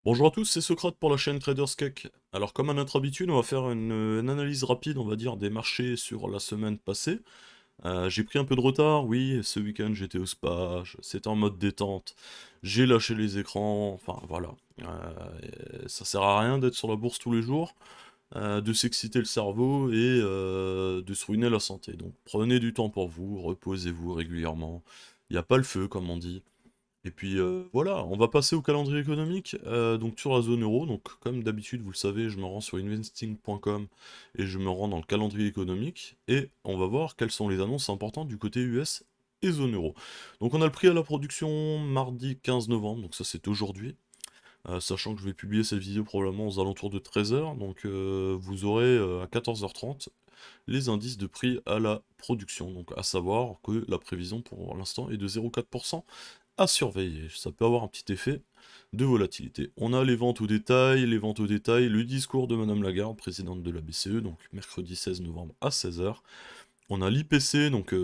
Bonjour à tous, c'est Socrate pour la chaîne Traders Cake. Alors comme à notre habitude, on va faire une analyse rapide, on va dire, des marchés sur la semaine passée. J'ai pris un peu de retard, oui, ce week-end j'étais au spa, c'était en mode détente, j'ai lâché les écrans, enfin voilà. Ça sert à rien d'être sur la bourse tous les jours, de s'exciter le cerveau et de se ruiner la santé. Donc prenez du temps pour vous, reposez-vous régulièrement. Il n'y a pas le feu, comme on dit. Et puis voilà, on va passer au calendrier économique, donc sur la zone euro. Donc comme d'habitude, vous le savez, je me rends sur investing.com et je me rends dans le calendrier économique et on va voir quelles sont les annonces importantes du côté US et zone euro. Donc on a le prix à la production mardi 15 novembre, donc ça c'est aujourd'hui. Sachant que je vais publier cette vidéo probablement aux alentours de 13h, donc vous aurez à 14h30 les indices de prix à la production. Donc à savoir que la prévision pour l'instant est de 0,4% à surveiller. Ça peut avoir un petit effet de volatilité. On a les ventes au détail, le discours de Madame Lagarde, présidente de la BCE, donc mercredi 16 novembre à 16h. On a l'IPC, donc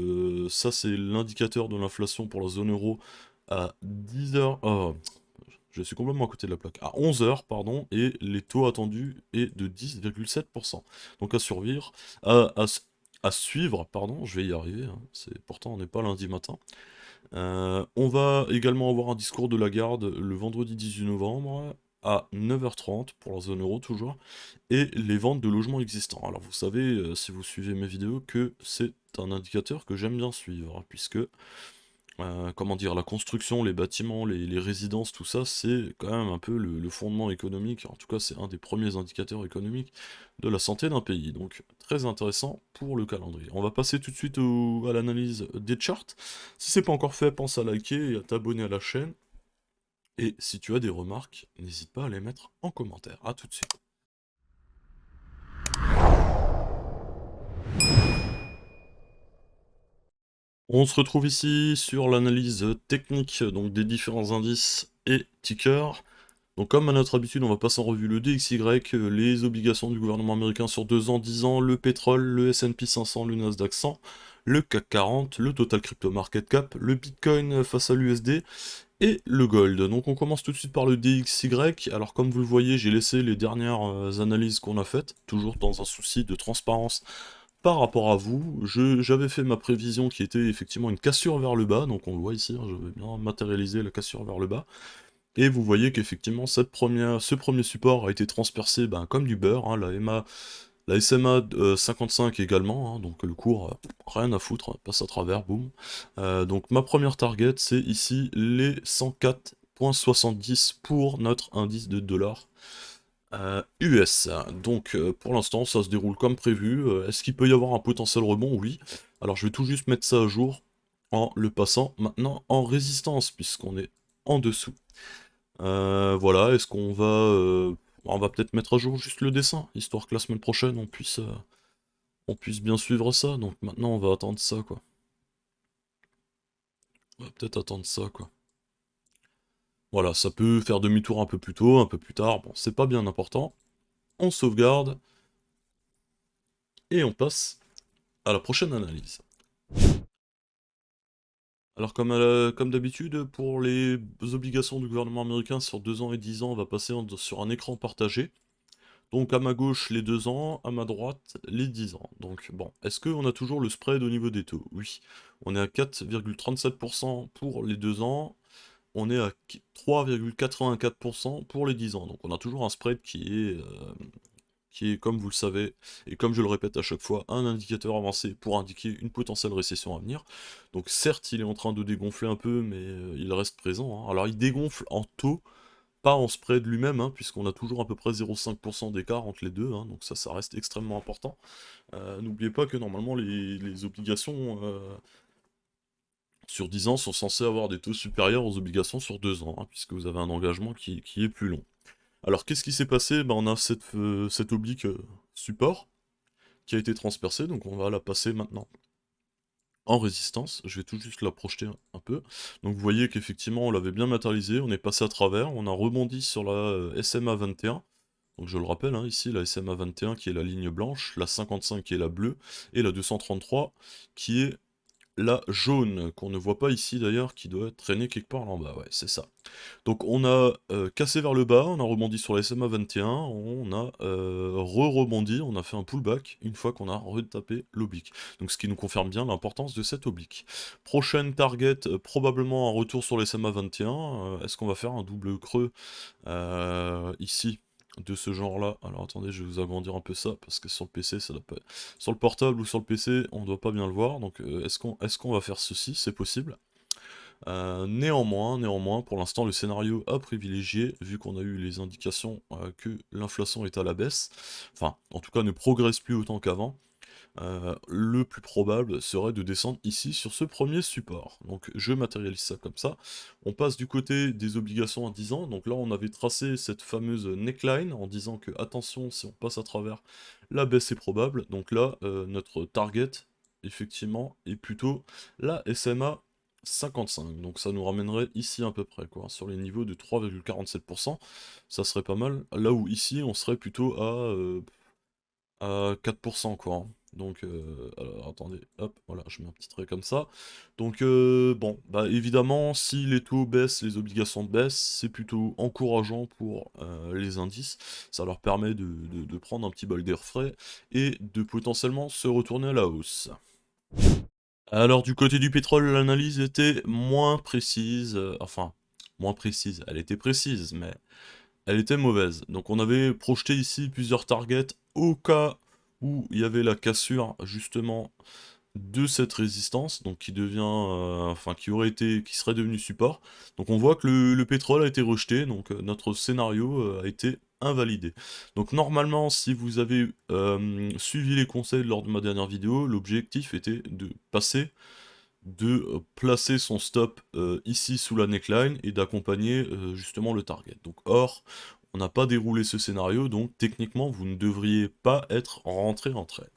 ça c'est l'indicateur de l'inflation pour la zone euro à 10h. Je suis complètement à côté de la plaque. À 11h, pardon, et les taux attendus est de 10,7%. Donc à survivre, à suivre, pardon, je vais y arriver, hein, pourtant on n'est pas lundi matin. On va également avoir un discours de Lagarde le vendredi 18 novembre à 9h30 pour la zone euro toujours, et les ventes de logements existants. Alors vous savez, si vous suivez mes vidéos, que c'est un indicateur que j'aime bien suivre, puisque comment dire, la construction, les bâtiments, les résidences, tout ça, c'est quand même un peu le fondement économique, en tout cas c'est un des premiers indicateurs économiques de la santé d'un pays, donc très intéressant pour le calendrier. On va passer tout de suite à l'analyse des charts. Si c'est pas encore fait, pense à liker et à t'abonner à la chaîne, et si tu as des remarques, n'hésite pas à les mettre en commentaire. A tout de suite. On se retrouve ici sur l'analyse technique donc des différents indices et tickers. Donc comme à notre habitude, on va passer en revue le DXY, les obligations du gouvernement américain sur 2 ans, 10 ans, le pétrole, le S&P 500, le Nasdaq 100, le CAC 40, le Total Crypto Market Cap, le Bitcoin face à l'USD et le Gold. Donc on commence tout de suite par le DXY. Alors comme vous le voyez, j'ai laissé les dernières analyses qu'on a faites, toujours dans un souci de transparence par rapport à vous. J'avais fait ma prévision qui était effectivement une cassure vers le bas, donc on le voit ici, hein, je vais bien matérialiser la cassure vers le bas. Et vous voyez qu'effectivement, ce premier support a été transpercé comme du beurre, hein, la SMA 55 également, hein, donc le cours, rien à foutre, passe à travers, boum. Donc ma première target, c'est ici les 104,70 pour notre indice de dollars US. Donc pour l'instant, ça se déroule comme prévu. Est-ce qu'il peut y avoir un potentiel rebond? Oui. Alors je vais tout juste mettre ça à jour en le passant maintenant en résistance, puisqu'on est en dessous. Voilà, est-ce qu'on va... on va peut-être mettre à jour juste le dessin, histoire que la semaine prochaine on puisse bien suivre ça. Donc maintenant on va attendre ça, quoi. On va peut-être attendre ça, quoi. Voilà, ça peut faire demi-tour un peu plus tôt, un peu plus tard, bon, c'est pas bien important. On sauvegarde, et on passe à la prochaine analyse. Alors comme d'habitude, pour les obligations du gouvernement américain sur 2 ans et 10 ans, on va passer sur un écran partagé. Donc à ma gauche les 2 ans, à ma droite les 10 ans. Donc bon, est-ce qu'on a toujours le spread au niveau des taux? Oui. On est à 4,37% pour les 2 ans, on est à 3,84% pour les 10 ans. Donc on a toujours un spread qui est, comme vous le savez, et comme je le répète à chaque fois, un indicateur avancé pour indiquer une potentielle récession à venir. Donc certes, il est en train de dégonfler un peu, mais il reste présent, hein. Alors il dégonfle en taux, pas en spread lui-même, hein, puisqu'on a toujours à peu près 0,5% d'écart entre les deux, hein, donc ça reste extrêmement important. N'oubliez pas que normalement les obligations sur 10 ans sont censées avoir des taux supérieurs aux obligations sur 2 ans, hein, puisque vous avez un engagement qui est plus long. Alors qu'est-ce qui s'est passé? On a cette oblique support qui a été transpercée, donc on va la passer maintenant en résistance. Je vais tout juste la projeter un peu. Donc vous voyez qu'effectivement on l'avait bien matérialisé, on est passé à travers, on a rebondi sur la SMA 21. Donc je le rappelle, hein, ici la SMA 21 qui est la ligne blanche, la 55 qui est la bleue, et la 233 qui est la jaune, qu'on ne voit pas ici d'ailleurs, qui doit traîner quelque part là en bas, ouais, c'est ça. Donc on a cassé vers le bas, on a rebondi sur la SMA 21, on a re-rebondi, on a fait un pullback une fois qu'on a retapé l'oblique. Donc ce qui nous confirme bien l'importance de cette oblique. Prochaine target, probablement un retour sur les SMA 21. Est-ce qu'on va faire un double creux ici de ce genre-là? Alors attendez, je vais vous agrandir un peu ça, parce que sur le PC, ça doit pas... Sur le portable ou sur le PC, on doit pas bien le voir, donc est-ce qu'on va faire ceci? C'est possible. Néanmoins, pour l'instant, le scénario à privilégier, vu qu'on a eu les indications que l'inflation est à la baisse, enfin, en tout cas, ne progresse plus autant qu'avant, le plus probable serait de descendre ici sur ce premier support. Donc je matérialise ça comme ça. On passe du côté des obligations à 10 ans. Donc là, on avait tracé cette fameuse neckline en disant que, attention, si on passe à travers, la baisse est probable. Donc là, notre target, effectivement, est plutôt la SMA 55, donc ça nous ramènerait ici à peu près, quoi, sur les niveaux de 3,47%, ça serait pas mal, là où ici on serait plutôt à 4%, quoi, hein. Donc, alors attendez, hop, voilà, je mets un petit trait comme ça. Donc, bon, bah évidemment, si les taux baissent, les obligations baissent, c'est plutôt encourageant pour les indices, ça leur permet de prendre un petit bol d'air frais et de potentiellement se retourner à la hausse. Alors du côté du pétrole, l'analyse était moins précise, enfin, moins précise, elle était précise, mais elle était mauvaise. Donc on avait projeté ici plusieurs targets au cas où il y avait la cassure justement de cette résistance, donc qui devient, enfin qui aurait été, qui serait devenu support. Donc on voit que le pétrole a été rejeté, donc notre scénario a été invalidé. Donc normalement, si vous avez suivi les conseils lors de ma dernière vidéo, l'objectif était de passer, de placer son stop ici sous la neckline et d'accompagner justement le target. Donc or, on n'a pas déroulé ce scénario, donc techniquement vous ne devriez pas être rentré en trade.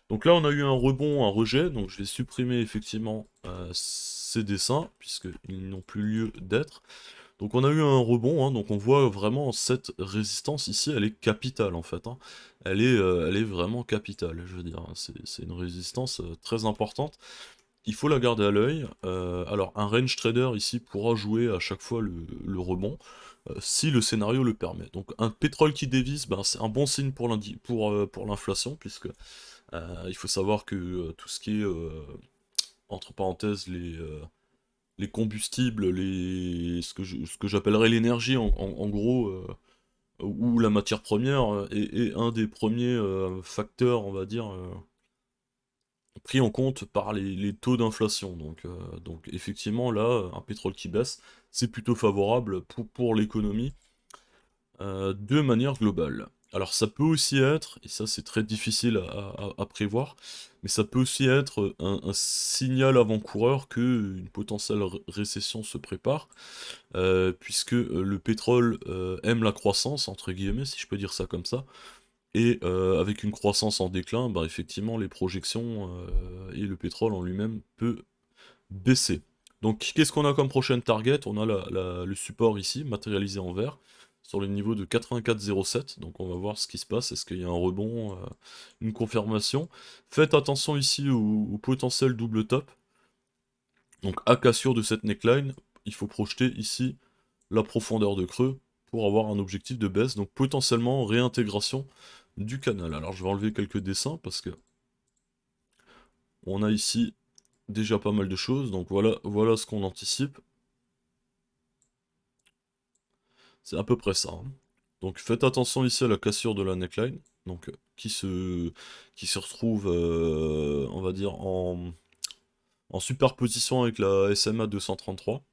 Donc là, on a eu un rebond, un rejet, donc je vais supprimer effectivement ces dessins, puisqu'ils n'ont plus lieu d'être. Donc on a eu un rebond, hein, donc on voit vraiment cette résistance ici, elle est capitale en fait, hein. Elle est vraiment capitale, je veux dire, hein. C'est une résistance très importante. Il faut la garder à l'œil. Alors un range trader ici pourra jouer à chaque fois le rebond, si le scénario le permet. Donc un pétrole qui dévisse, ben, c'est un bon signe pour l'inflation, puisque il faut savoir que tout ce qui est, entre parenthèses, les combustibles, ce que j'appellerais l'énergie, en gros, ou la matière première, est un des premiers facteurs, on va dire, pris en compte par les taux d'inflation. Donc effectivement, là, un pétrole qui baisse, c'est plutôt favorable pour l'économie de manière globale. Alors ça peut aussi être, et ça c'est très difficile à prévoir, mais ça peut aussi être un signal avant-coureur que une potentielle récession se prépare, puisque le pétrole aime la croissance, entre guillemets, si je peux dire ça comme ça, et avec une croissance en déclin, bah, effectivement les projections et le pétrole en lui-même peut baisser. Donc qu'est-ce qu'on a comme prochaine target? On a le support ici, matérialisé en vert, sur le niveau de 84,07. Donc on va voir ce qui se passe. Est-ce qu'il y a un rebond, une confirmation? Faites attention ici au potentiel double top. Donc à cassure de cette neckline, il faut projeter ici la profondeur de creux pour avoir un objectif de baisse. Donc potentiellement réintégration du canal. Alors je vais enlever quelques dessins parce que on a ici déjà pas mal de choses. Donc voilà ce qu'on anticipe. C'est à peu près ça, hein. Donc faites attention ici à la cassure de la neckline, donc qui se retrouve, on va dire, en superposition avec la SMA 233,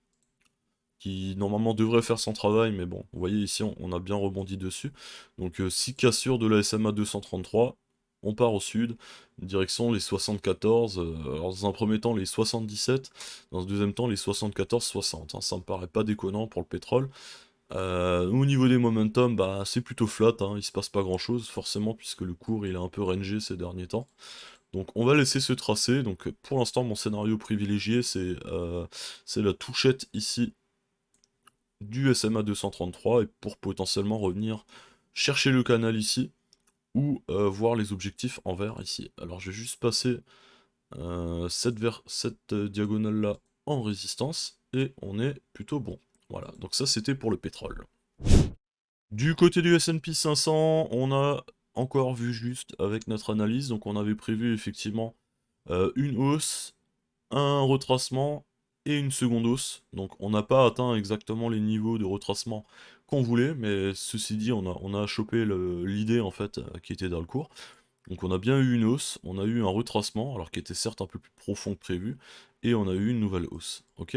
qui normalement devrait faire son travail, mais bon, vous voyez ici, on a bien rebondi dessus. Donc 6 cassures de la SMA 233, on part au sud, direction les 74, alors dans un premier temps les 77, dans un deuxième temps les 74-60, hein. Ça me paraît pas déconnant pour le pétrole. Au niveau des momentum, bah, c'est plutôt flat, hein, il se passe pas grand chose, forcément, puisque le cours il est un peu rangé ces derniers temps. Donc on va laisser se tracer. Donc pour l'instant, mon scénario privilégié, c'est la touchette ici du SMA 233, et pour potentiellement revenir chercher le canal ici, ou voir les objectifs en vert ici. Alors je vais juste passer cette diagonale-là en résistance, et on est plutôt bon. Voilà, donc ça c'était pour le pétrole. Du côté du S&P 500, on a encore vu juste avec notre analyse, donc on avait prévu effectivement une hausse, un retracement et une seconde hausse. Donc on n'a pas atteint exactement les niveaux de retracement qu'on voulait, mais ceci dit, on a chopé l'idée en fait qui était dans le cours. Donc on a bien eu une hausse, on a eu un retracement, alors qui était certes un peu plus profond que prévu, et on a eu une nouvelle hausse, ok?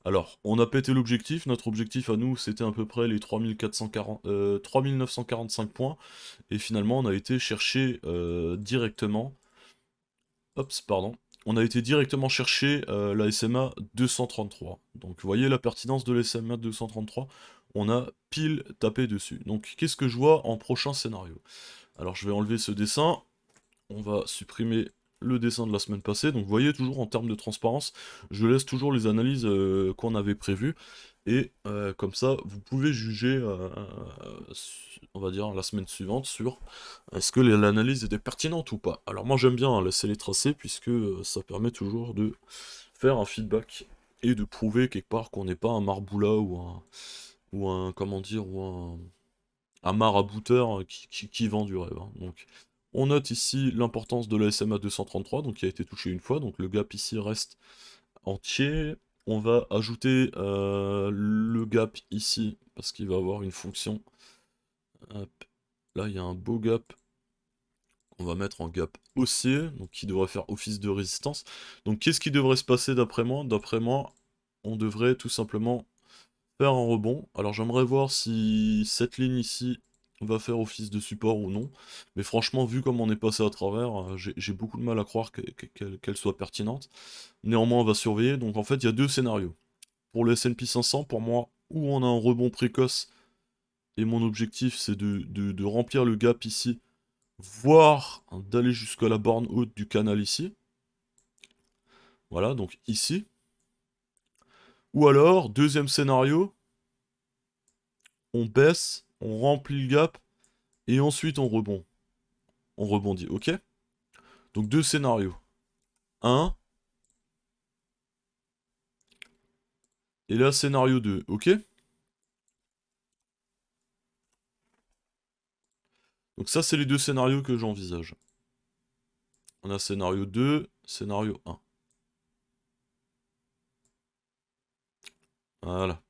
Alors, on a pété l'objectif, notre objectif à nous c'était à peu près les 3945 points, et finalement on a été chercher directement, Ops, pardon, on a été directement chercher la SMA 233. Donc vous voyez la pertinence de la SMA 233, on a pile tapé dessus. Donc qu'est-ce que je vois en prochain scénario? Alors je vais enlever ce dessin, on va supprimer le dessin de la semaine passée. Donc vous voyez, toujours en termes de transparence, je laisse toujours les analyses qu'on avait prévues. Et comme ça, vous pouvez juger, on va dire, la semaine suivante sur est-ce que l'analyse était pertinente ou pas. Alors moi j'aime bien laisser les tracés puisque ça permet toujours de faire un feedback et de prouver quelque part qu'on n'est pas un marboula ou un comment dire, un marabouteur qui vend du rêve, hein. Donc, on note ici l'importance de la SMA 233, donc qui a été touché une fois, donc le gap ici reste entier. On va ajouter le gap ici, parce qu'il va avoir une fonction. Hop. Là, il y a un beau gap. On va mettre en gap haussier, donc qui devrait faire office de résistance. Donc, qu'est-ce qui devrait se passer d'après moi? D'après moi, on devrait tout simplement faire un rebond. Alors j'aimerais voir si cette ligne ici va faire office de support ou non. Mais franchement, vu comme on est passé à travers, j'ai beaucoup de mal à croire qu'elle soit pertinente. Néanmoins, on va surveiller. Donc en fait, il y a deux scénarios. Pour le S&P 500, pour moi, où on a un rebond précoce, et mon objectif c'est de remplir le gap ici, voire d'aller jusqu'à la borne haute du canal ici. Voilà, donc ici. Ou alors, deuxième scénario, on baisse, on remplit le gap, et ensuite on rebondit, ok? Donc deux scénarios. Un, et là scénario 2, ok? Donc ça c'est les deux scénarios que j'envisage. On a scénario 2, scénario 1. Voilà.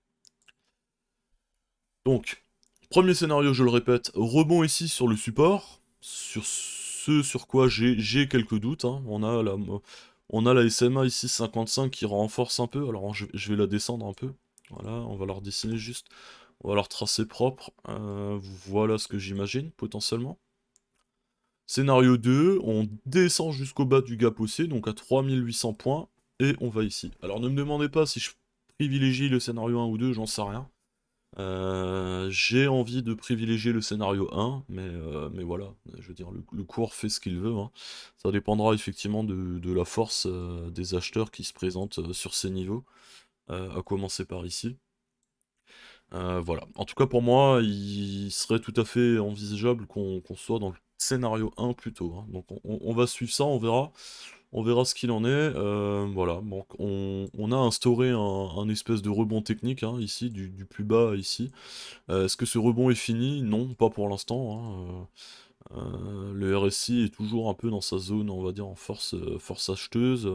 Donc, premier scénario, je le répète, rebond ici sur le support, sur ce sur quoi j'ai quelques doutes, hein. On a la SMA ici 55 qui renforce un peu, alors je vais la descendre un peu. Voilà, on va la redessiner juste. On va la retracer propre. Voilà ce que j'imagine, potentiellement. Scénario 2, on descend jusqu'au bas du gap haussier, donc à 3800 points, et on va ici. Alors ne me demandez pas si je privilégie le scénario 1 ou 2, j'en sais rien. J'ai envie de privilégier le scénario 1, mais voilà, je veux dire, le cours fait ce qu'il veut, hein. Ça dépendra effectivement de la force des acheteurs qui se présentent sur ces niveaux, à commencer par ici. Voilà. En tout cas, pour moi, il serait tout à fait envisageable qu'on soit dans le scénario 1 plutôt, hein. Donc on va suivre ça, on verra ce qu'il en est. Voilà, donc on a instauré un espèce de rebond technique, hein, ici, du plus bas ici. Est-ce que ce rebond est fini? Non, pas pour l'instant, hein. Le RSI est toujours un peu dans sa zone, on va dire, en force acheteuse.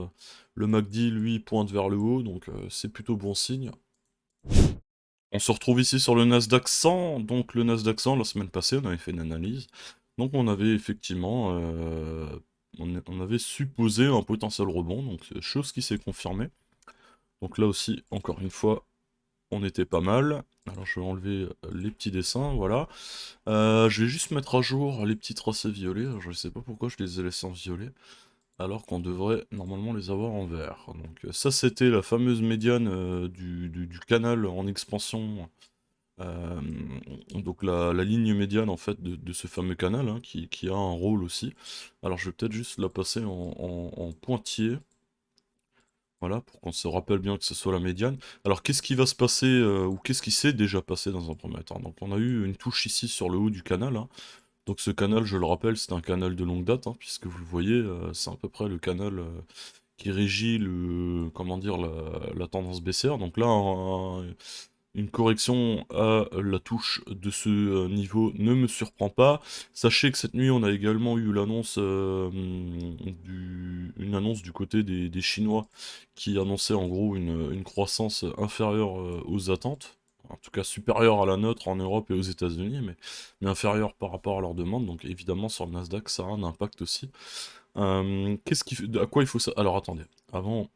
Le MACD, lui, pointe vers le haut, donc c'est plutôt bon signe. On se retrouve ici sur le Nasdaq 100, donc le Nasdaq 100, la semaine passée, on avait fait une analyse. Donc on avait effectivement, on avait supposé un potentiel rebond, donc chose qui s'est confirmée. Donc là aussi, encore une fois, on était pas mal. Alors je vais enlever les petits dessins, voilà. Je vais juste mettre à jour les petits tracés violets. Alors, je ne sais pas pourquoi je les ai laissés en violet, alors qu'on devrait normalement les avoir en vert. Donc ça c'était la fameuse médiane du canal en expansion. Euh, donc la ligne médiane en fait de ce fameux canal, hein, qui a un rôle aussi. Alors je vais peut-être juste la passer en pointillé. Voilà, pour qu'on se rappelle bien que ce soit la médiane. Alors qu'est-ce qui va se passer, ou qu'est-ce qui s'est déjà passé dans un premier temps? Donc on a eu une touche ici sur le haut du canal, hein. Donc ce canal, je le rappelle, c'est un canal de longue date, hein, puisque vous le voyez, c'est à peu près le canal qui régit comment dire, la tendance baissière. Donc là, une correction à la touche de ce niveau ne me surprend pas. Sachez que cette nuit, on a également eu une annonce du côté des Chinois qui annonçait en gros une croissance inférieure aux attentes. En tout cas supérieure à la nôtre en Europe et aux États-Unis, mais inférieure par rapport à leurs demandes. Donc évidemment sur le Nasdaq, ça a un impact aussi. À quoi il faut ça? Alors attendez, avant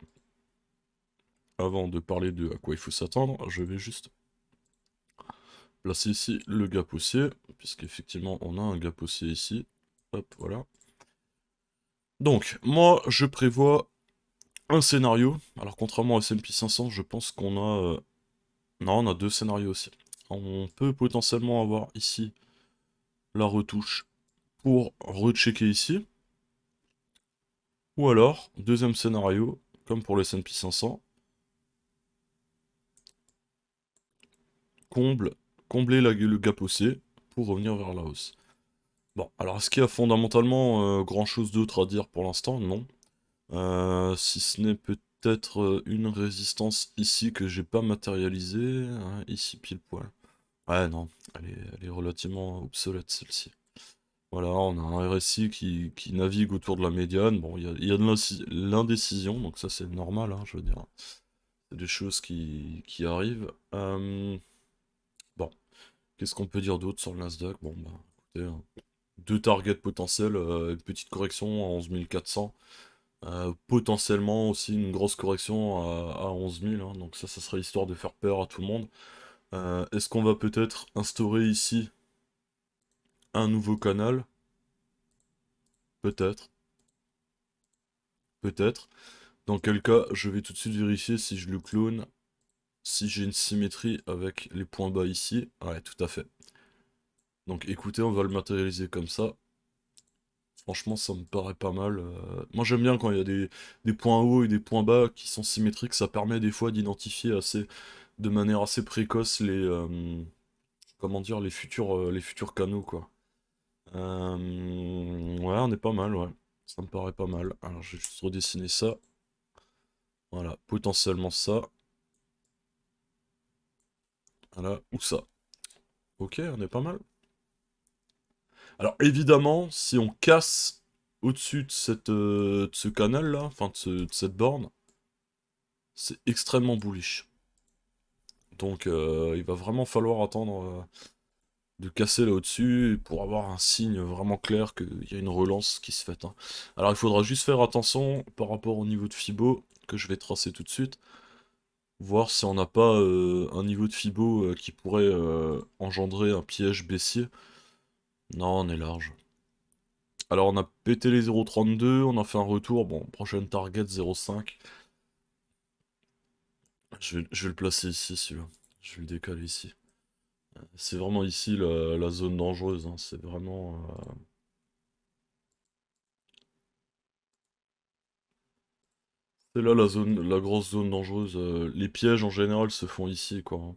de parler de à quoi il faut s'attendre, je vais juste placer ici le gap haussier, puisqu'effectivement on a un gap haussier ici. Hop, voilà. Donc, moi, je prévois un scénario. Alors, contrairement au S&P 500, je pense qu'on a... Non, on a deux scénarios aussi. On peut potentiellement avoir ici la retouche pour rechecker ici. Ou alors, deuxième scénario, comme pour le S&P 500, combler le gap haussier pour revenir vers la hausse. Bon, alors est-ce qu'il y a fondamentalement grand chose d'autre à dire pour l'instant? Non. Si ce n'est peut-être une résistance ici que j'ai pas matérialisée, hein, ici pile poil. Ouais, non, elle est relativement obsolète celle-ci. Voilà, on a un RSI qui navigue autour de la médiane. Bon, il y a de l'indécision, donc ça c'est normal, hein, je veux dire. C'est des choses qui arrivent. Bon, qu'est-ce qu'on peut dire d'autre sur le Nasdaq? Bon, bah, écoutez, hein, deux targets potentiels, une petite correction à 11 400. Potentiellement aussi une grosse correction à 11 000, hein, donc ça serait histoire de faire peur à tout le monde. Est-ce qu'on va peut-être instaurer ici un nouveau canal? Peut-être, peut-être. Dans quel cas, je vais tout de suite vérifier si je le clone, si j'ai une symétrie avec les points bas ici. Ouais, tout à fait. Donc écoutez, on va le matérialiser comme ça. Franchement, ça me paraît pas mal. Moi, j'aime bien quand il y a des points hauts et des points bas qui sont symétriques. Ça permet des fois d'identifier de manière assez précoce comment dire, les futurs canaux, quoi. Ouais, on est pas mal, ouais. Ça me paraît pas mal. Alors, je vais juste redessiner ça. Voilà, potentiellement ça. Voilà, ou ça. Ok, on est pas mal. Alors, évidemment, si on casse au-dessus de ce canal-là, enfin de cette borne, c'est extrêmement bullish. Donc, il va vraiment falloir attendre de casser là au-dessus pour avoir un signe vraiment clair qu'il y a une relance qui se fait, hein. Alors, il faudra juste faire attention par rapport au niveau de Fibo que je vais tracer tout de suite. Voir si on n'a pas un niveau de Fibo qui pourrait engendrer un piège baissier. Non, on est large. Alors, on a pété les 0,32, on a fait un retour. Bon, prochaine target 0,5. Je vais le placer ici, celui-là. Je vais le décaler ici. C'est vraiment ici la zone dangereuse, hein. C'est vraiment... c'est là la grosse zone dangereuse. Les pièges en général se font ici, quoi, hein.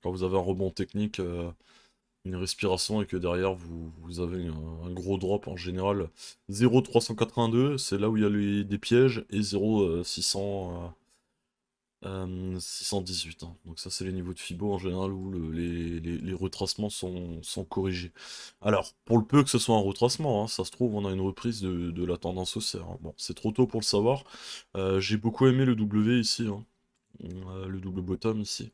Quand vous avez un rebond technique, une respiration et que derrière vous avez un gros drop en général. 0,382, c'est là où il y a des pièges, et 0,600, 618, hein. Donc ça c'est les niveaux de Fibo en général où les retracements sont corrigés. Alors, pour le peu que ce soit un retracement, hein, ça se trouve on a une reprise de la tendance haussière, hein. Bon, c'est trop tôt pour le savoir. J'ai beaucoup aimé le W ici, hein, le double bottom ici.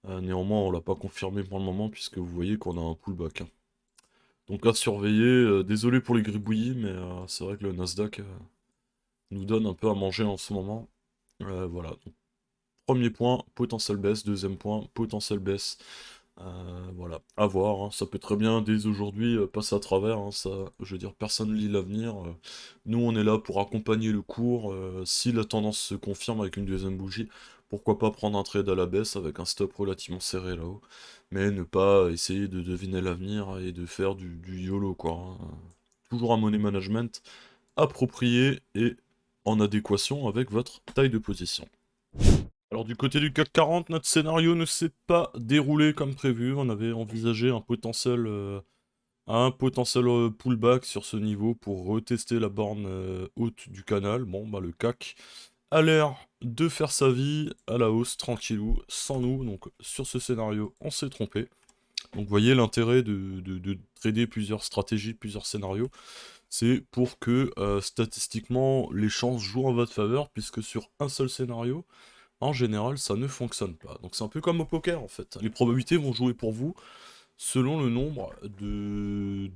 Néanmoins, on l'a pas confirmé pour le moment puisque vous voyez qu'on a un pullback, hein. Donc à surveiller, désolé pour les gribouillis, mais c'est vrai que le Nasdaq nous donne un peu à manger en ce moment. Voilà, donc, premier point, potentiel baisse. Deuxième point, potentiel baisse. Voilà, à voir, hein. Ça peut très bien dès aujourd'hui passer à travers, hein. Ça, je veux dire, personne ne lit l'avenir. Nous, on est là pour accompagner le cours. Si la tendance se confirme avec une deuxième bougie, pourquoi pas prendre un trade à la baisse avec un stop relativement serré là-haut, mais ne pas essayer de deviner l'avenir et de faire du YOLO, quoi, hein. Toujours un money management approprié et en adéquation avec votre taille de position. Alors du côté du CAC 40, notre scénario ne s'est pas déroulé comme prévu. On avait envisagé un potentiel Un potentiel pullback sur ce niveau pour retester la borne haute du canal. Bon, bah le CAC a l'air de faire sa vie à la hausse, tranquillou, sans nous. Donc sur ce scénario, on s'est trompé. Donc vous voyez l'intérêt de trader plusieurs stratégies, plusieurs scénarios. C'est pour que statistiquement les chances jouent en votre faveur, puisque sur un seul scénario, en général, ça ne fonctionne pas. Donc c'est un peu comme au poker en fait. Les probabilités vont jouer pour vous selon le nombre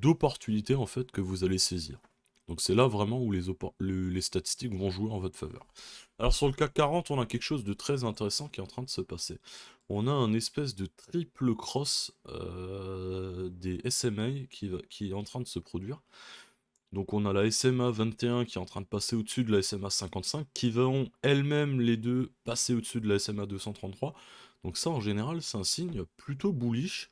d'opportunités en fait que vous allez saisir. Donc c'est là vraiment où les statistiques vont jouer en votre faveur. Alors sur le CAC 40, on a quelque chose de très intéressant qui est en train de se passer. On a un espèce de triple cross des SMA qui est en train de se produire. Donc on a la SMA 21 qui est en train de passer au-dessus de la SMA 55, qui vont elles-mêmes les deux passer au-dessus de la SMA 233. Donc ça en général c'est un signe plutôt bullish,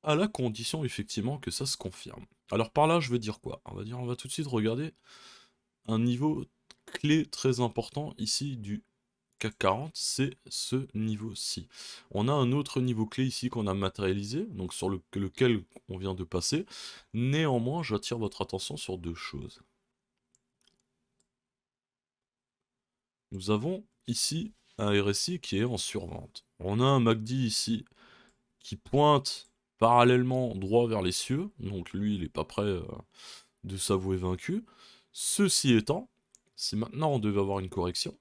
à la condition effectivement que ça se confirme. Alors par là je veux dire quoi? On va tout de suite regarder un niveau clé très important ici du CAC 40, c'est ce niveau-ci. On a un autre niveau clé ici qu'on a matérialisé, donc sur lequel on vient de passer. Néanmoins, j'attire votre attention sur deux choses. Nous avons ici un RSI qui est en survente. On a un MACD ici qui pointe parallèlement droit vers les cieux, donc lui il n'est pas prêt de s'avouer vaincu. Ceci étant, si maintenant on devait avoir une correction,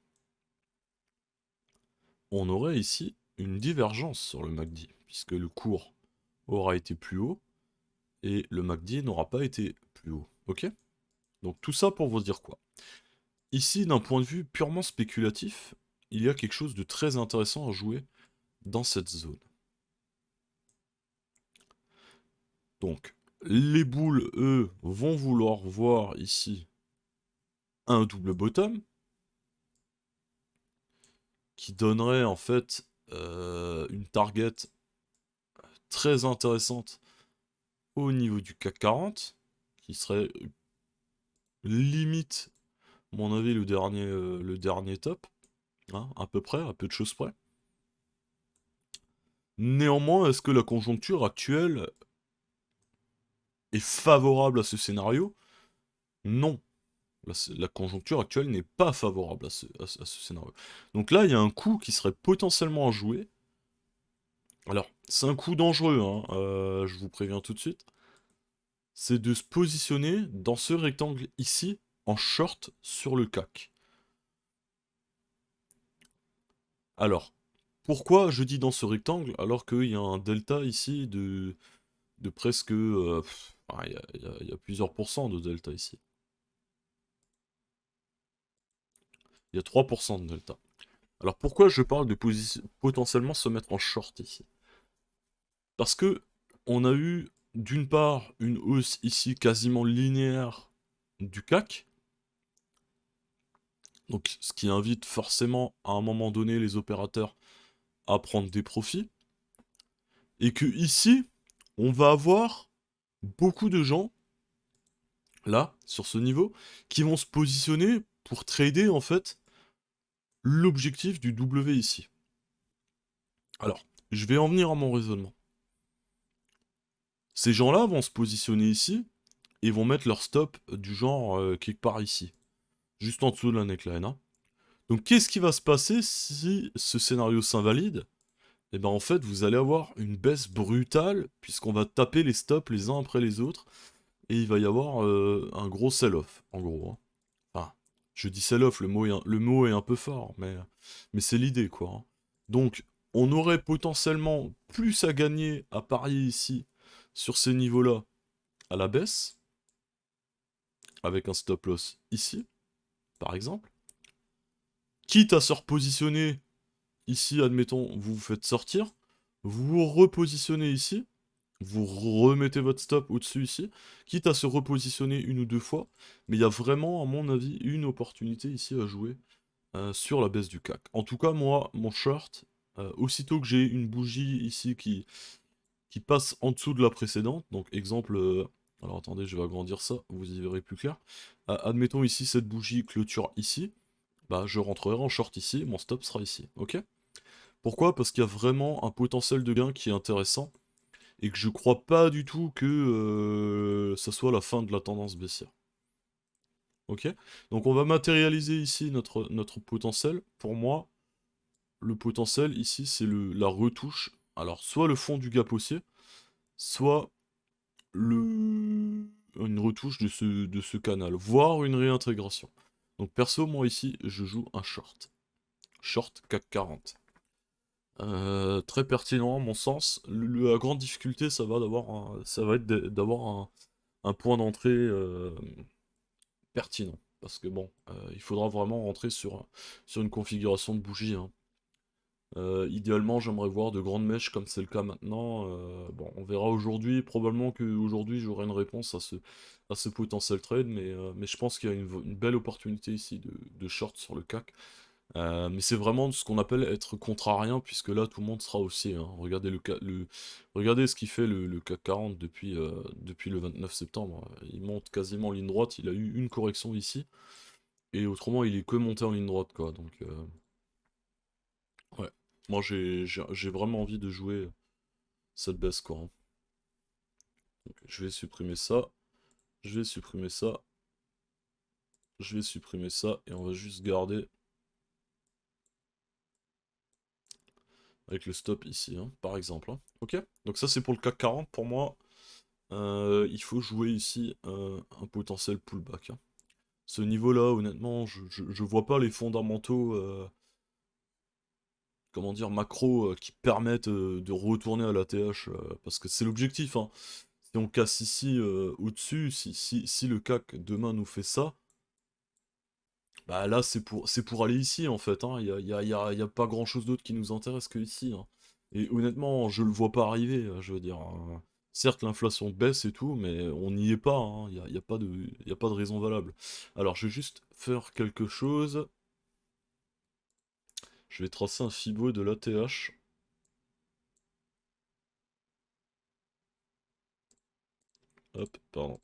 on aurait ici une divergence sur le MACD, puisque le cours aura été plus haut, et le MACD n'aura pas été plus haut, ok? Donc tout ça pour vous dire quoi? Ici, d'un point de vue purement spéculatif, il y a quelque chose de très intéressant à jouer dans cette zone. Donc, les boules, eux, vont vouloir voir ici un double bottom, qui donnerait en fait une target très intéressante au niveau du CAC 40, qui serait limite, à mon avis, le dernier top, hein, à peu près, à peu de choses près. Néanmoins, est-ce que la conjoncture actuelle est favorable à ce scénario? Non. La conjoncture actuelle n'est pas favorable à ce scénario. Donc là, il y a un coup qui serait potentiellement à jouer. Alors, c'est un coup dangereux, hein, je vous préviens tout de suite. C'est de se positionner dans ce rectangle ici, en short sur le CAC. Alors, pourquoi je dis dans ce rectangle alors qu'il y a un delta ici de presque... il y a plusieurs pourcents de delta ici. Il y a 3% de delta. Alors pourquoi je parle de potentiellement se mettre en short ici? Parce que on a eu d'une part une hausse ici quasiment linéaire du CAC, donc ce qui invite forcément à un moment donné les opérateurs à prendre des profits, et que ici on va avoir beaucoup de gens là sur ce niveau qui vont se positionner pour trader en fait l'objectif du W ici. Alors, je vais en venir à mon raisonnement. Ces gens-là vont se positionner ici et vont mettre leur stop du genre quelque part ici, juste en dessous de la neckline, hein. Donc qu'est-ce qui va se passer si ce scénario s'invalide? Eh ben en fait, vous allez avoir une baisse brutale, puisqu'on va taper les stops les uns après les autres, et il va y avoir un gros sell-off, en gros, hein. Enfin, je dis sell-off, le mot est un peu fort, mais c'est l'idée, quoi, hein. Donc, on aurait potentiellement plus à gagner à parier ici, sur ces niveaux-là, à la baisse, avec un stop-loss ici, par exemple, quitte à se repositionner ici, admettons, vous vous faites sortir, vous vous repositionnez ici, vous remettez votre stop au-dessus ici, quitte à se repositionner une ou deux fois, mais il y a vraiment, à mon avis, une opportunité ici à jouer sur la baisse du CAC. En tout cas, moi, mon short, aussitôt que j'ai une bougie ici qui passe en dessous de la précédente, donc exemple, alors attendez, je vais agrandir ça, vous y verrez plus clair. Admettons ici, cette bougie clôture ici, bah je rentrerai en short ici, mon stop sera ici, ok? Pourquoi? Parce qu'il y a vraiment un potentiel de gain qui est intéressant, et que je crois pas du tout que ça soit la fin de la tendance baissière. Ok? Donc on va matérialiser ici notre potentiel. Pour moi, le potentiel ici, c'est la retouche. Alors, soit le fond du gap haussier, soit une retouche de ce canal, voire une réintégration. Donc perso, moi ici, je joue un short. Short CAC 40. Très pertinent à mon sens. La grande difficulté, ça va être d'avoir un point d'entrée pertinent. Parce que bon, il faudra vraiment rentrer sur une configuration de bougie, hein. Idéalement, j'aimerais voir de grandes mèches comme c'est le cas maintenant. Bon, on verra aujourd'hui. Probablement qu'aujourd'hui, j'aurai une réponse à ce potentiel trade, mais je pense qu'il y a une belle opportunité ici de short sur le CAC. Mais c'est vraiment ce qu'on appelle être contrarien, puisque là, tout le monde sera haussier, hein. Regardez, regardez ce qu'il fait le CAC 40 depuis le 29 septembre. Il monte quasiment en ligne droite. Il a eu une correction ici, et autrement, il est que monté en ligne droite, quoi. Donc, ouais. Moi, j'ai vraiment envie de jouer cette baisse, quoi, hein. Donc, je vais supprimer ça. Je vais supprimer ça. Je vais supprimer ça. Et on va juste garder avec le stop ici, hein, par exemple, hein. Ok? Donc ça, c'est pour le CAC 40. Pour moi, il faut jouer ici un potentiel pullback, hein. Ce niveau-là, honnêtement, je vois pas les fondamentaux, comment dire, macro, qui permettent de retourner à l'ATH, parce que c'est l'objectif, hein. Si on casse ici au-dessus, si le CAC demain nous fait ça, bah là c'est pour aller ici en fait, hein. Il y a pas grand-chose d'autre qui nous intéresse que ici, hein. Et honnêtement, je le vois pas arriver, je veux dire, hein. Certes, l'inflation baisse et tout, mais on n'y est pas, hein. Il y a pas de raison valable. Alors, je vais juste faire quelque chose. Je vais tracer un Fibo de l'ATH. Hop, pardon.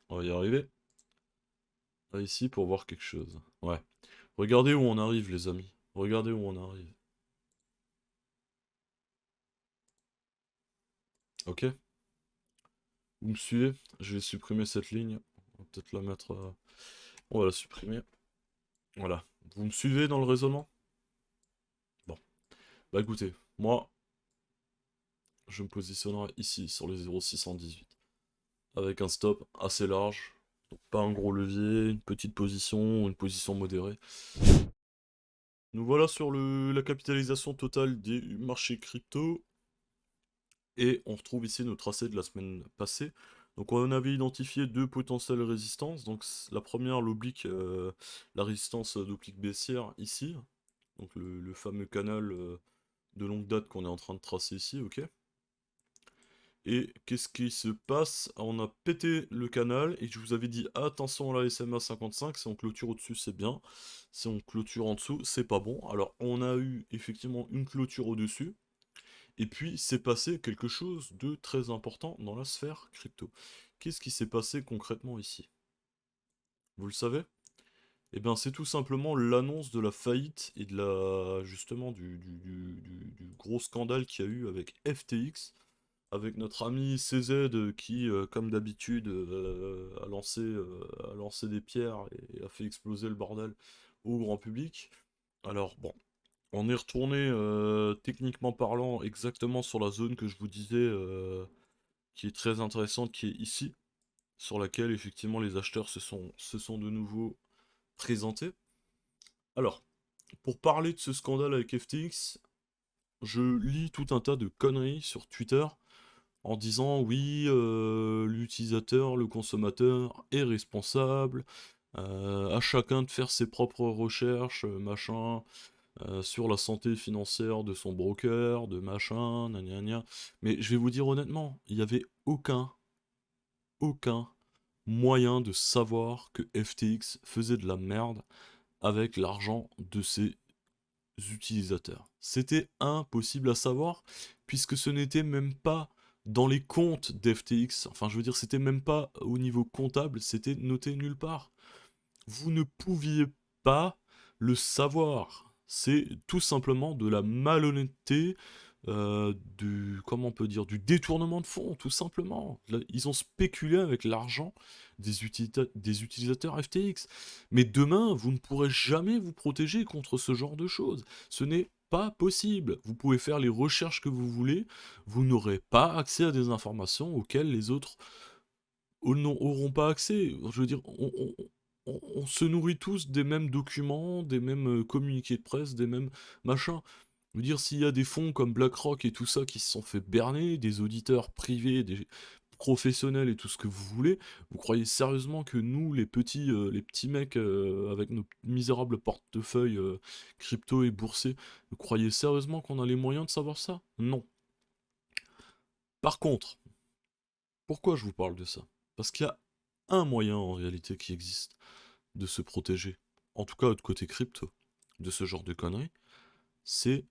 On va y arriver. Là, ici, pour voir quelque chose. Ouais. Regardez où on arrive, les amis. Regardez où on arrive. Ok? Vous me suivez? Je vais supprimer cette ligne. On va peut-être la mettre... On va la supprimer. Voilà. Vous me suivez dans le raisonnement? Bon. Bah écoutez, moi, je me positionnerai ici, sur les 0,618. Avec un stop assez large. Donc pas un gros levier, une position modérée. Nous voilà sur la capitalisation totale des marchés crypto. Et on retrouve ici nos tracés de la semaine passée. Donc on avait identifié deux potentielles résistances. Donc la première, l'oblique, la résistance d'oblique baissière ici. Donc le fameux canal de longue date qu'on est en train de tracer ici, ok. Et qu'est-ce qui se passe? On a pété le canal et je vous avais dit attention à la SMA 55, si on clôture au-dessus c'est bien, si on clôture en dessous c'est pas bon. Alors on a eu effectivement une clôture au-dessus, et puis c'est passé quelque chose de très important dans la sphère crypto. Qu'est-ce qui s'est passé concrètement ici? Vous le savez? Eh bien c'est tout simplement l'annonce de la faillite et de la justement du gros scandale qu'il y a eu avec FTX, avec notre ami CZ qui, comme d'habitude, a lancé des pierres et a fait exploser le bordel au grand public. Alors bon, on est retourné techniquement parlant exactement sur la zone que je vous disais, qui est très intéressante, qui est ici, sur laquelle effectivement les acheteurs se sont de nouveau présentés. Alors, pour parler de ce scandale avec FTX, je lis tout un tas de conneries sur Twitter en disant oui, l'utilisateur, le consommateur est responsable, à chacun de faire ses propres recherches, machin, sur la santé financière de son broker, de machin, gna gna gna. Mais je vais vous dire honnêtement, il n'y avait aucun moyen de savoir que FTX faisait de la merde avec l'argent de ses utilisateurs. C'était impossible à savoir, puisque ce n'était même pas dans les comptes d'FTX. Enfin, je veux dire, c'était même pas au niveau comptable, c'était noté nulle part. Vous ne pouviez pas le savoir. c'est tout simplement de la malhonnêteté, comment on peut dire, du détournement de fonds, tout simplement. Là, ils ont spéculé avec l'argent des utilisateurs FTX. Mais demain, vous ne pourrez jamais vous protéger contre ce genre de choses. Ce n'est pas possible. Vous pouvez faire les recherches que vous voulez, vous n'aurez pas accès à des informations auxquelles les autres n'auront pas accès. Je veux dire, on se nourrit tous des mêmes documents, des mêmes communiqués de presse, des mêmes machins. Je veux dire, s'il y a des fonds comme BlackRock et tout ça qui se sont fait berner, des auditeurs privés, des professionnels et tout ce que vous voulez, vous croyez sérieusement que nous, les petits mecs avec nos misérables portefeuilles crypto et boursiers, vous croyez sérieusement qu'on a les moyens de savoir ça? Non. Par contre, pourquoi je vous parle de ça? Parce qu'il y a un moyen en réalité qui existe de se protéger, en tout cas de côté crypto, de ce genre de conneries, c'est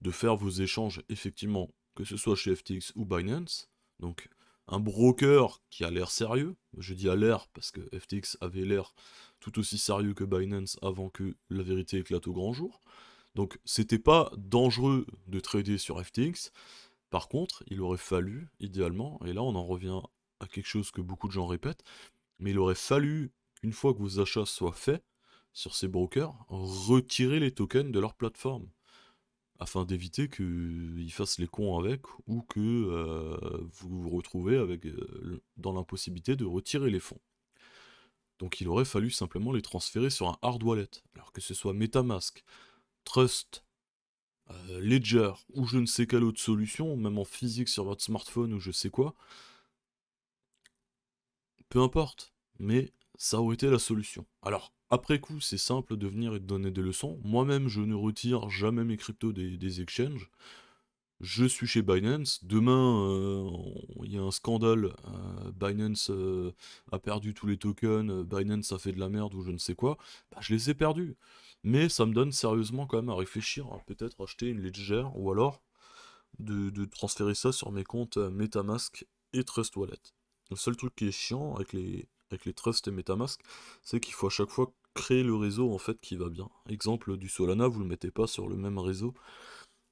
de faire vos échanges effectivement, que ce soit chez FTX ou Binance, donc un broker qui a l'air sérieux, je dis à l'air parce que FTX avait l'air tout aussi sérieux que Binance avant que la vérité éclate au grand jour, donc c'était pas dangereux de trader sur FTX. Par contre, il aurait fallu, idéalement, et là on en revient à quelque chose que beaucoup de gens répètent, mais il aurait fallu, une fois que vos achats soient faits sur ces brokers, retirer les tokens de leur plateforme, afin d'éviter qu'ils fassent les cons avec, ou que vous vous retrouvez dans l'impossibilité de retirer les fonds. Donc il aurait fallu simplement les transférer sur un hard wallet, alors que ce soit MetaMask, Trust, Ledger, ou je ne sais quelle autre solution, même en physique sur votre smartphone ou je sais quoi, peu importe, mais ça aurait été la solution. Alors, après coup, c'est simple de venir et de donner des leçons. Moi-même, je ne retire jamais mes cryptos des exchanges. Je suis chez Binance. Demain, il y a un scandale. Binance a perdu tous les tokens. Binance a fait de la merde ou je ne sais quoi. Bah, je les ai perdus. Mais ça me donne sérieusement quand même à réfléchir à peut-être acheter une Ledger ou alors de transférer ça sur mes comptes MetaMask et Trust Wallet. Le seul truc qui est chiant avec les Trust et MetaMask, c'est qu'il faut à chaque fois créer le réseau en fait qui va bien. Exemple du Solana, vous le mettez pas sur le même réseau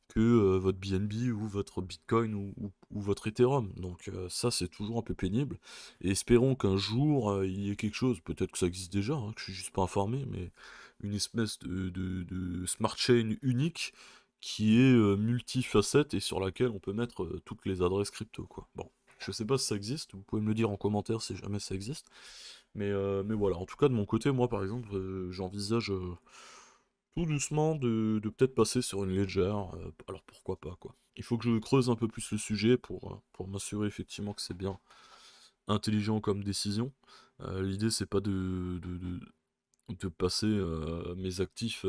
que votre BNB ou votre Bitcoin ou votre Ethereum. Donc ça c'est toujours un peu pénible. Et espérons qu'un jour il y ait quelque chose, peut-être que ça existe déjà, hein, que je suis juste pas informé, mais une espèce de smart chain unique qui est multifacette et sur laquelle on peut mettre toutes les adresses crypto, quoi. Bon, je sais pas si ça existe, vous pouvez me le dire en commentaire si jamais ça existe. Mais voilà, en tout cas de mon côté, moi par exemple, j'envisage tout doucement de peut-être passer sur une légère, alors pourquoi pas quoi. Il faut que je creuse un peu plus le sujet pour m'assurer effectivement que c'est bien intelligent comme décision. L'idée c'est pas de passer mes actifs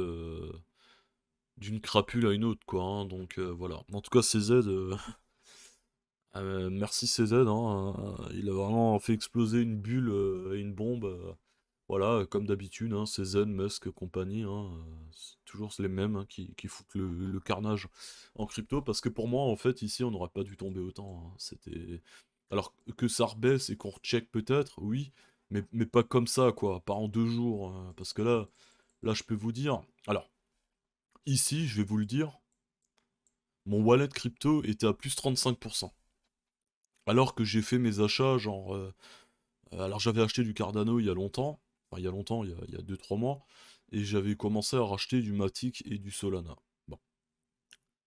d'une crapule à une autre quoi, hein, donc voilà. En tout cas CZ, merci CZ, hein, il a vraiment fait exploser une bulle et une bombe. Voilà, comme d'habitude, hein, CZ, Musk, compagnie, hein, c'est toujours les mêmes hein, qui foutent le carnage en crypto, parce que pour moi, en fait, ici, on n'aurait pas dû tomber autant, hein. C'était... Alors que ça rebaisse et qu'on recheck peut-être, oui, mais pas comme ça, quoi, pas en 2 jours, hein, parce que là, je peux vous dire... Alors, ici, je vais vous le dire, mon wallet crypto était à plus 35%. Alors que j'ai fait mes achats, genre... alors j'avais acheté du Cardano il y a longtemps, enfin il y a longtemps, il y a 2-3 mois, et j'avais commencé à racheter du Matic et du Solana. Bon.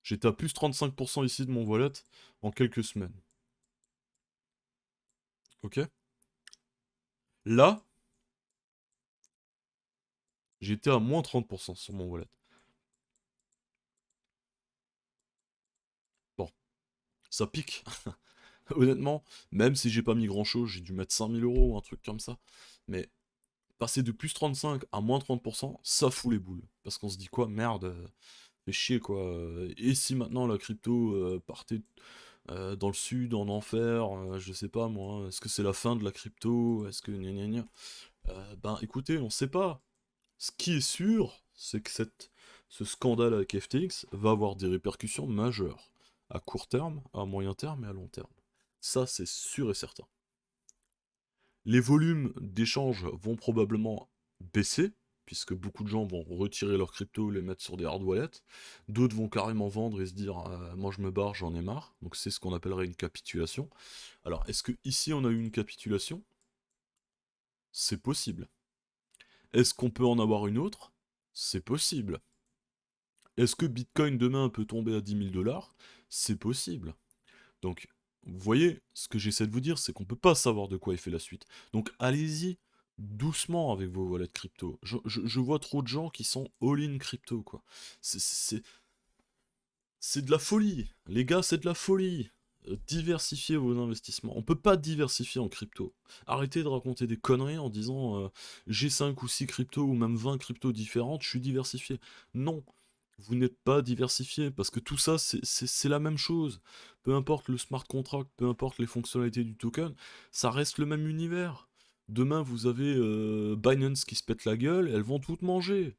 J'étais à plus 35% ici de mon wallet en quelques semaines. Ok? Là, j'étais à moins 30% sur mon wallet. Bon, ça pique. Honnêtement, même si j'ai pas mis grand chose, j'ai dû mettre 5 000 € ou un truc comme ça. Mais passer de plus 35 à moins 30%, ça fout les boules. Parce qu'on se dit quoi, merde, fait chier quoi. Et si maintenant la crypto partait dans le sud, en enfer, je sais pas moi, est-ce que c'est la fin de la crypto? Est-ce que gna gna gna? Ben écoutez, on sait pas. Ce qui est sûr, c'est que ce scandale avec FTX va avoir des répercussions majeures. À court terme, à moyen terme et à long terme. Ça, c'est sûr et certain. Les volumes d'échanges vont probablement baisser, puisque beaucoup de gens vont retirer leurs cryptos, les mettre sur des hard wallets. D'autres vont carrément vendre et se dire moi je me barre, j'en ai marre. Donc c'est ce qu'on appellerait une capitulation. Alors est-ce que ici on a eu une capitulation? C'est possible. Est-ce qu'on peut en avoir une autre? C'est possible. Est-ce que Bitcoin demain peut tomber à 10 000 $? C'est possible. Donc, vous voyez, ce que j'essaie de vous dire, c'est qu'on peut pas savoir de quoi est fait la suite. Donc, allez-y doucement avec vos wallets crypto. Je vois trop de gens qui sont all-in crypto, quoi. C'est de la folie. Les gars, c'est de la folie. Diversifiez vos investissements. On peut pas diversifier en crypto. Arrêtez de raconter des conneries en disant j'ai 5 ou 6 cryptos ou même 20 cryptos différentes, je suis diversifié. Non, vous n'êtes pas diversifié parce que tout ça c'est la même chose. Peu importe le smart contract, peu importe les fonctionnalités du token, ça reste le même univers. Demain vous avez Binance qui se pète la gueule, elles vont toutes manger.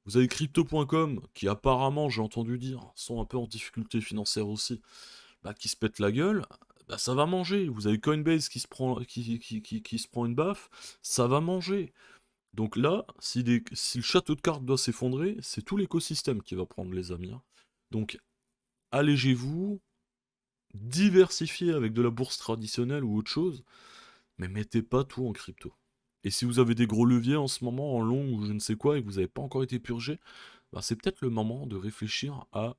Vous avez crypto.com qui apparemment, j'ai entendu dire, sont un peu en difficulté financière aussi, bah, qui se pète la gueule, bah, ça va manger. Vous avez Coinbase qui se prend une baffe, ça va manger. Donc là, si le château de cartes doit s'effondrer, c'est tout l'écosystème qui va prendre les amis, hein. Donc allégez-vous, diversifiez avec de la bourse traditionnelle ou autre chose, mais mettez pas tout en crypto. Et si vous avez des gros leviers en ce moment, en long ou je ne sais quoi, et que vous n'avez pas encore été purgé, bah, c'est peut-être le moment de réfléchir à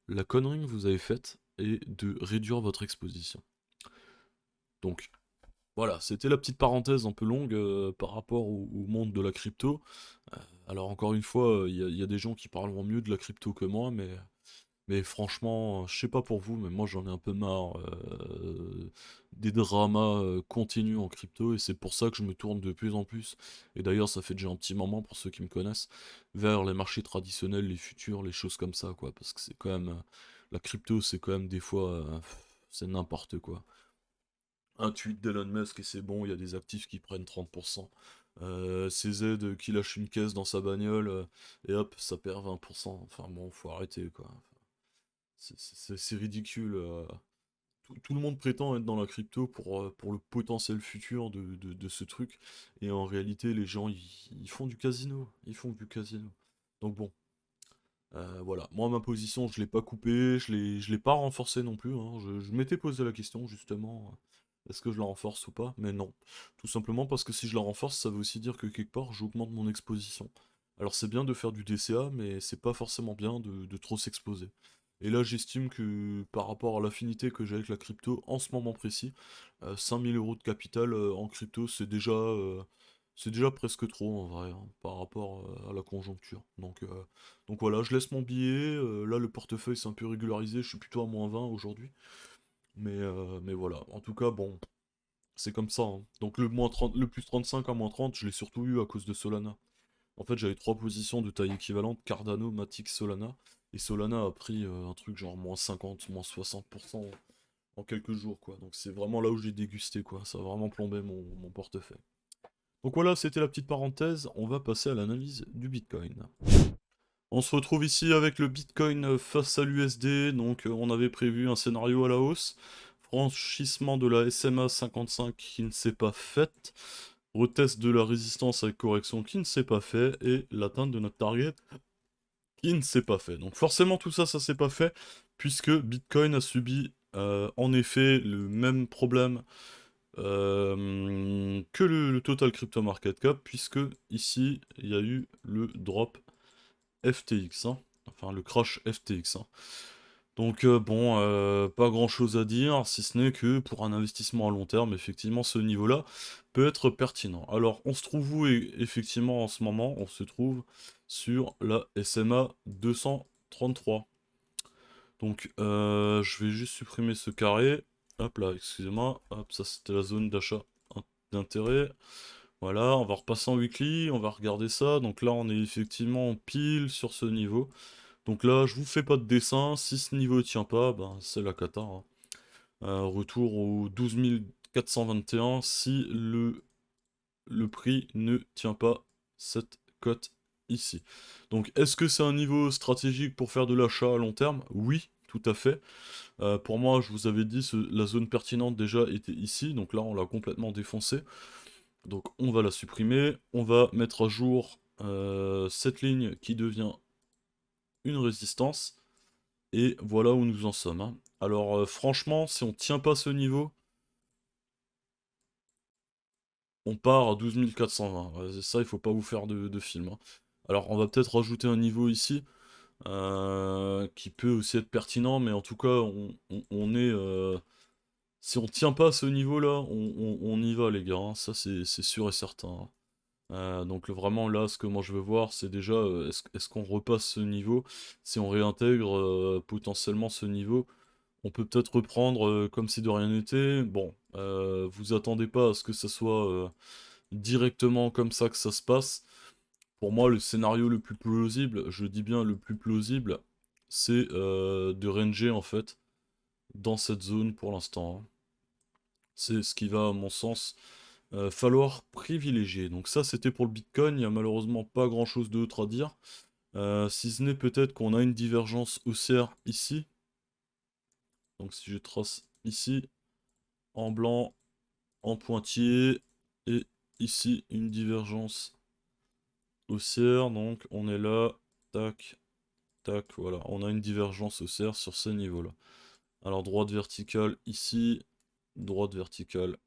la connerie que vous avez faite et de réduire votre exposition. Donc voilà, c'était la petite parenthèse un peu longue par rapport au monde de la crypto. Alors encore une fois, il y a des gens qui parleront mieux de la crypto que moi, mais franchement, je sais pas pour vous, mais moi j'en ai un peu marre des dramas continus en crypto, et c'est pour ça que je me tourne de plus en plus, et d'ailleurs ça fait déjà un petit moment pour ceux qui me connaissent, vers les marchés traditionnels, les futurs, les choses comme ça, quoi, parce que c'est quand même... la crypto, c'est quand même des fois... c'est n'importe quoi. Un tweet d'Elon Musk et c'est bon, il y a des actifs qui prennent 30%. CZ qui lâche une caisse dans sa bagnole et hop, ça perd 20%. Enfin bon, faut arrêter quoi. C'est ridicule. Tout le monde prétend être dans la crypto pour le potentiel futur de ce truc. Et en réalité, les gens, ils font du casino. Ils font du casino. Donc bon, voilà. Moi, ma position, je l'ai pas coupée, je l'ai pas renforcée non plus, hein. Je m'étais posé la question, justement, est-ce que je la renforce ou pas? Mais non. Tout simplement parce que si je la renforce, ça veut aussi dire que quelque part, j'augmente mon exposition. Alors c'est bien de faire du DCA, mais c'est pas forcément bien de trop s'exposer. Et là, j'estime que par rapport à l'affinité que j'ai avec la crypto en ce moment précis, 5000 euros de capital en crypto, c'est déjà presque trop en vrai, hein, par rapport à la conjoncture. Donc voilà, je laisse mon billet. Là, le portefeuille s'est un peu régularisé, je suis plutôt à -20 aujourd'hui. Mais voilà, en tout cas, bon, c'est comme ça, hein. Donc le plus 35 à -30, je l'ai surtout eu à cause de Solana. En fait, j'avais trois positions de taille équivalente, Cardano, Matic, Solana. Et Solana a pris un truc genre -50, -60% en quelques jours, quoi. Donc c'est vraiment là où j'ai dégusté, quoi. Ça a vraiment plombé mon portefeuille. Donc voilà, c'était la petite parenthèse. On va passer à l'analyse du Bitcoin. On se retrouve ici avec le Bitcoin face à l'USD. Donc on avait prévu un scénario à la hausse. Franchissement de la SMA 55 qui ne s'est pas faite. Retest de la résistance avec correction qui ne s'est pas fait. Et l'atteinte de notre target qui ne s'est pas fait. Donc forcément tout ça, ça s'est pas fait. Puisque Bitcoin a subi en effet le même problème que le total crypto market cap. Puisque ici, il y a eu le drop FTX, hein. Enfin le crash FTX, hein. Donc bon, pas grand chose à dire, si ce n'est que pour un investissement à long terme, effectivement ce niveau-là peut être pertinent. Alors on se trouve où effectivement en ce moment? On se trouve sur la SMA 233. Donc je vais juste supprimer ce carré. Hop là, excusez-moi. Hop, ça c'était la zone d'achat d'intérêt. Voilà, on va repasser en weekly, on va regarder ça. Donc là, on est effectivement pile sur ce niveau. Donc là, je vous fais pas de dessin. Si ce niveau tient pas, ben c'est la cata, hein. Retour au 12 421 si le prix ne tient pas cette cote ici. Donc est-ce que c'est un niveau stratégique pour faire de l'achat à long terme? Oui, tout à fait. Pour moi, je vous avais dit, la zone pertinente déjà était ici. Donc là, on l'a complètement défoncé. Donc on va la supprimer, on va mettre à jour cette ligne qui devient une résistance, et voilà où nous en sommes, hein. Alors franchement, si on tient pas ce niveau, on part à 12 420. Ouais, ça, il faut pas vous faire de film, hein. Alors on va peut-être rajouter un niveau ici, qui peut aussi être pertinent, mais en tout cas, on est... si on tient pas ce niveau-là, on y va les gars, hein. Ça c'est sûr et certain, hein. Donc vraiment là, ce que moi je veux voir, c'est déjà, est-ce qu'on repasse ce niveau? Si on réintègre potentiellement ce niveau, on peut peut-être reprendre comme si de rien n'était. Bon, vous attendez pas à ce que ça soit directement comme ça que ça se passe. Pour moi, le scénario le plus plausible, je dis bien le plus plausible, c'est de ranger en fait dans cette zone pour l'instant, hein. C'est ce qui va, à mon sens, falloir privilégier. Donc ça, c'était pour le Bitcoin. Il n'y a malheureusement pas grand-chose d'autre à dire. Si ce n'est peut-être qu'on a une divergence haussière ici. Donc si je trace ici, en blanc, en pointillé, et ici, une divergence haussière. Donc on est là, tac, tac, voilà. On a une divergence haussière sur ce niveau-là. Alors droite verticale ici, droite verticale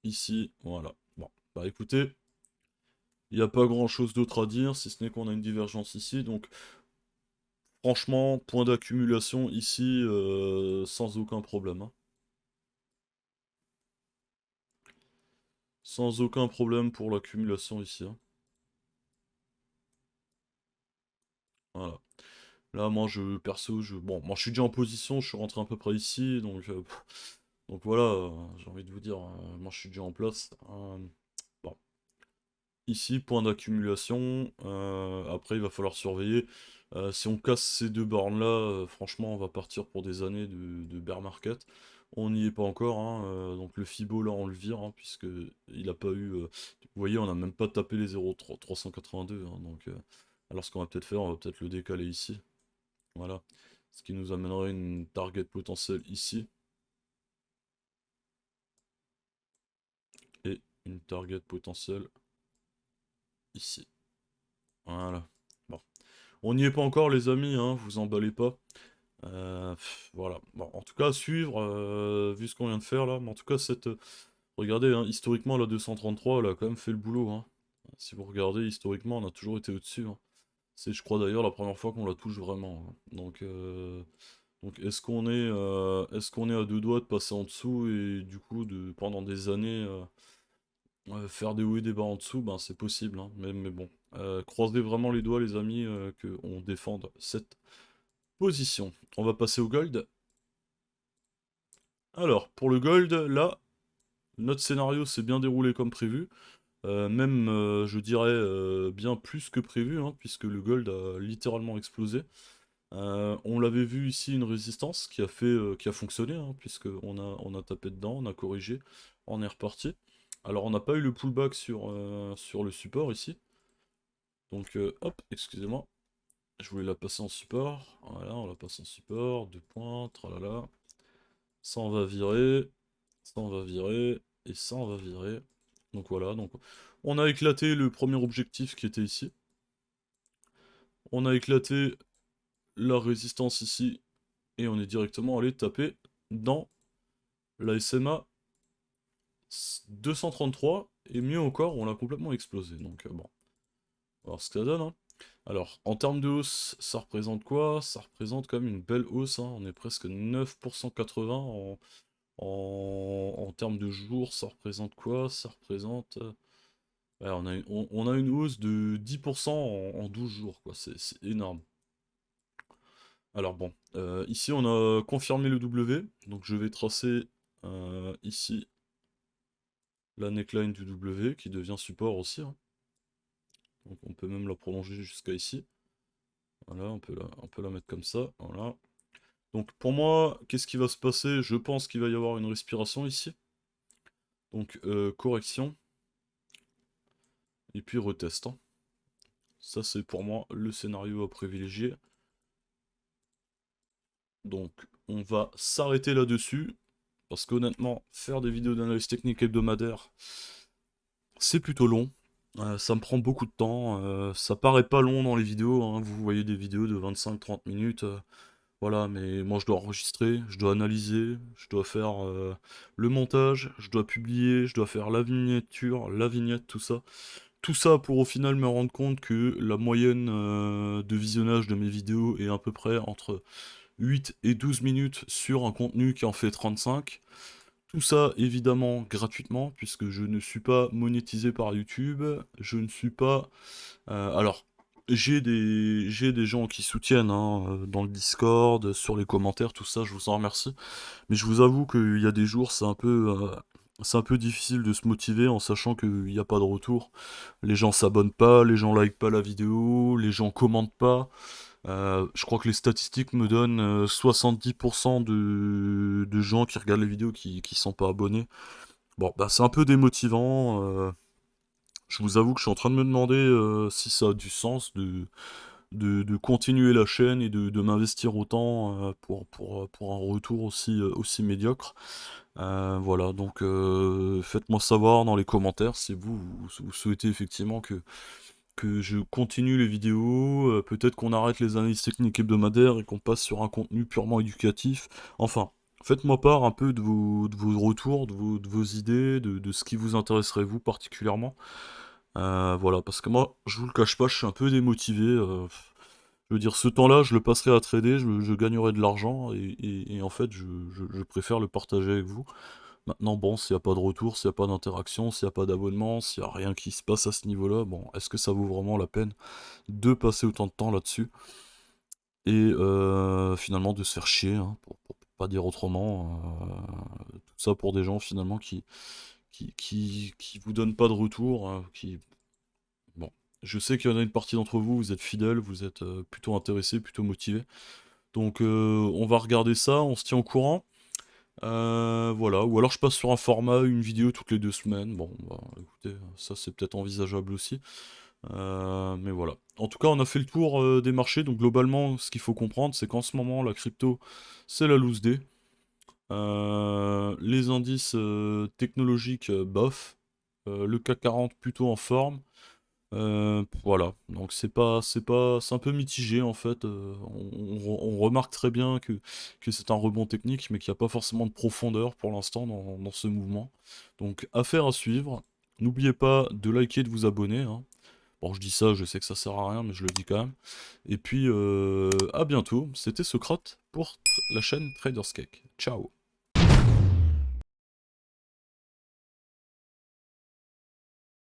ici, voilà. Bon, bah écoutez, il n'y a pas grand chose d'autre à dire, si ce n'est qu'on a une divergence ici. Donc franchement, point d'accumulation ici, sans aucun problème, hein. Sans aucun problème pour l'accumulation ici, hein. Voilà. Là, moi, perso, bon, moi, je suis déjà en position, je suis rentré à peu près ici, donc voilà, j'ai envie de vous dire, moi, je suis déjà en place. Bon. Ici, point d'accumulation. Après, il va falloir surveiller. Si on casse ces deux bornes-là, franchement, on va partir pour des années de bear market. On n'y est pas encore, hein, donc le Fibo, là, on le vire, hein, puisque il n'a pas eu... vous voyez, on n'a même pas tapé les 0,382, hein, donc... alors, ce qu'on va peut-être faire, on va peut-être le décaler ici. Voilà. Ce qui nous amènerait une target potentielle ici. Et une target potentielle ici. Voilà. Bon. On n'y est pas encore, les amis, hein, vous emballez pas. Voilà. Bon, en tout cas, à suivre, vu ce qu'on vient de faire là. Mais en tout cas, regardez, hein, historiquement, la 233, elle a quand même fait le boulot, hein. Si vous regardez, historiquement, on a toujours été au-dessus, hein. C'est, je crois d'ailleurs, la première fois qu'on la touche vraiment, hein. Donc est-ce qu'on est à deux doigts de passer en dessous et du coup, pendant des années, faire des hauts et des bas en dessous, ben c'est possible, hein. Mais bon, croisez vraiment les doigts, les amis, qu'on défende cette position. On va passer au gold. Alors, pour le gold, là, notre scénario s'est bien déroulé comme prévu. Même, je dirais, bien plus que prévu, hein, puisque le gold a littéralement explosé. On l'avait vu ici, une résistance qui a fonctionné, hein, puisque on a tapé dedans, on a corrigé, on est reparti. Alors, on n'a pas eu le pullback sur le support ici. Donc, hop, excusez-moi. Je voulais la passer en support. Voilà, on la passe en support. 2 points, tralala. Ça, on va virer. Ça, on va virer. Et ça, on va virer. Donc voilà, donc on a éclaté le premier objectif qui était ici. On a éclaté la résistance ici. Et on est directement allé taper dans la SMA 233. Et mieux encore, on l'a complètement explosé. Donc bon, on va voir ce que ça donne, hein. Alors, en termes de hausse, ça représente quoi? Ça représente quand même une belle hausse, hein. On est presque 9% 80 en termes de jours. Ça représente quoi? Ça représente... ouais, on a une hausse de 10% en 12 jours, quoi. C'est énorme. Alors bon, ici on a confirmé le W, donc je vais tracer ici la neckline du W qui devient support aussi, hein. Donc on peut même la prolonger jusqu'à ici. Voilà, on peut la mettre comme ça, voilà. Donc pour moi, qu'est-ce qui va se passer? Je pense qu'il va y avoir une respiration ici. Donc correction, et puis retest, hein. Ça c'est pour moi le scénario à privilégier. Donc on va s'arrêter là-dessus, parce qu'honnêtement, faire des vidéos d'analyse technique hebdomadaire, c'est plutôt long. Ça me prend beaucoup de temps, ça paraît pas long dans les vidéos, hein, vous voyez des vidéos de 25-30 minutes, voilà, mais moi je dois enregistrer, je dois analyser, je dois faire le montage, je dois publier, je dois faire la miniature, la vignette, tout ça. Tout ça pour au final me rendre compte que la moyenne de visionnage de mes vidéos est à peu près entre 8 et 12 minutes sur un contenu qui en fait 35. Tout ça évidemment gratuitement, puisque je ne suis pas monétisé par YouTube, je ne suis pas... alors, j'ai des gens qui soutiennent hein, dans le Discord, sur les commentaires, tout ça, je vous en remercie. Mais je vous avoue qu'il y a des jours, c'est un peu difficile de se motiver en sachant qu'il n'y a pas de retour. Les gens s'abonnent pas, les gens likent pas la vidéo, les gens commentent pas. Je crois que les statistiques me donnent 70% de gens qui regardent les vidéos qui sont pas abonnés. Bon, bah c'est un peu démotivant. Je vous avoue que je suis en train de me demander si ça a du sens de continuer la chaîne et de m'investir autant pour un retour aussi médiocre. Voilà, donc faites-moi savoir dans les commentaires si vous souhaitez effectivement que je continue les vidéos, peut-être qu'on arrête les analyses techniques hebdomadaires et qu'on passe sur un contenu purement éducatif. Enfin, faites-moi part un peu de vos retours, de vos idées, de ce qui vous intéresserait vous particulièrement. Voilà, parce que moi, je vous le cache pas, je suis un peu démotivé. Je veux dire, ce temps-là, je le passerai à trader, je gagnerai de l'argent, et en fait, je préfère le partager avec vous. Maintenant, bon, s'il n'y a pas de retour, s'il n'y a pas d'interaction, s'il n'y a pas d'abonnement, s'il n'y a rien qui se passe à ce niveau-là, bon, est-ce que ça vaut vraiment la peine de passer autant de temps là-dessus et finalement de se faire chier, hein, pour pas dire autrement, tout ça pour des gens finalement qui vous donnent pas de retour, qui... Bon, je sais qu'il y en a une partie d'entre vous, vous êtes fidèles, vous êtes plutôt intéressés, plutôt motivés. Donc on va regarder ça, on se tient au courant. Voilà, ou alors je passe sur un format, une vidéo toutes les 2 semaines. Bon, bah, écoutez, ça c'est peut-être envisageable aussi. Mais voilà. En tout cas, on a fait le tour des marchés. Donc globalement, ce qu'il faut comprendre, c'est qu'en ce moment, la crypto, c'est la loose day. Les indices technologiques, bof. Le CAC 40 plutôt en forme. Voilà, donc c'est un peu mitigé en fait. On remarque très bien que c'est un rebond technique, mais qu'il n'y a pas forcément de profondeur pour l'instant dans ce mouvement. Donc affaire à suivre. N'oubliez pas de liker et de vous abonner, hein. Bon, je dis ça, je sais que ça sert à rien, mais je le dis quand même. Et puis à bientôt. C'était Socrate pour la chaîne Traders Cake. Ciao.